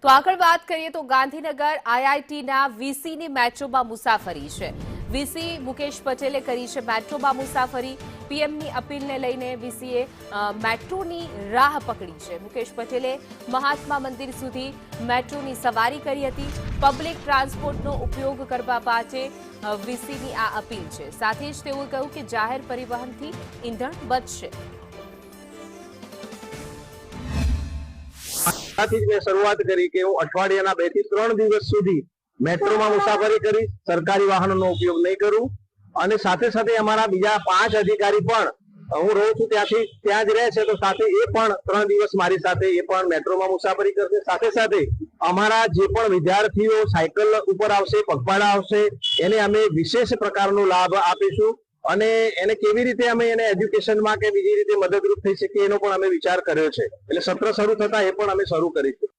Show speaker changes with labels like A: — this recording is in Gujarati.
A: તો આગળ વાત કરીએ તો ગાંધીનગર આઈઆઈટીના વીસીની મેટ્રોમાં મુસાફરી છે। વીસી મુકેશ પટેલે કરી છે મેટ્રોમાં મુસાફરી। પીએમની અપીલને લઈને વીસીએ મેટ્રોની રાહ પકડી છે। મુકેશ પટેલે મહાત્મા મંદિર સુધી મેટ્રોની સવારી કરી હતી। પબ્લિક ટ્રાન્સપોર્ટનો ઉપયોગ કરવા માટે વીસીની આ અપીલ છે। સાથે જ તેઓએ કહ્યું કે જાહેર પરિવહનથી ઈંધણ બચશે।
B: શરૂઆત કરી કે હું અઠવાડિયાના 2 થી 3 દિવસ સુધી મેટ્રોમાં મુસાફરી કરીશ, સરકારી વાહનોનો ઉપયોગ નહીં કરું। અને સાથે સાથે અમારા બીજા 5 અધિકારી પણ હું રહું છું ત્યાંથી ત્યાં જ રહે છે, તો સાથે એ પણ 3 દિવસ મારી સાથે એ પણ મેટ્રોમાં મુસાફરી કરશે। સાથે સાથે અમારા જે પણ વિદ્યાર્થીઓ સાયકલ ઉપર આવશે, પગપાળા આવશે, એને અમે વિશેષ પ્રકારનો લાભ આપીશું અને એને કેવી રીતે અમે એને એજ્યુકેશનમાં કે બીજી રીતે મદદરૂપ થઈ શકીએ એનો પણ અમે વિચાર કર્યો છે। એટલે સત્ર શરૂ થતા એ પણ અમે શરૂ કરીશું।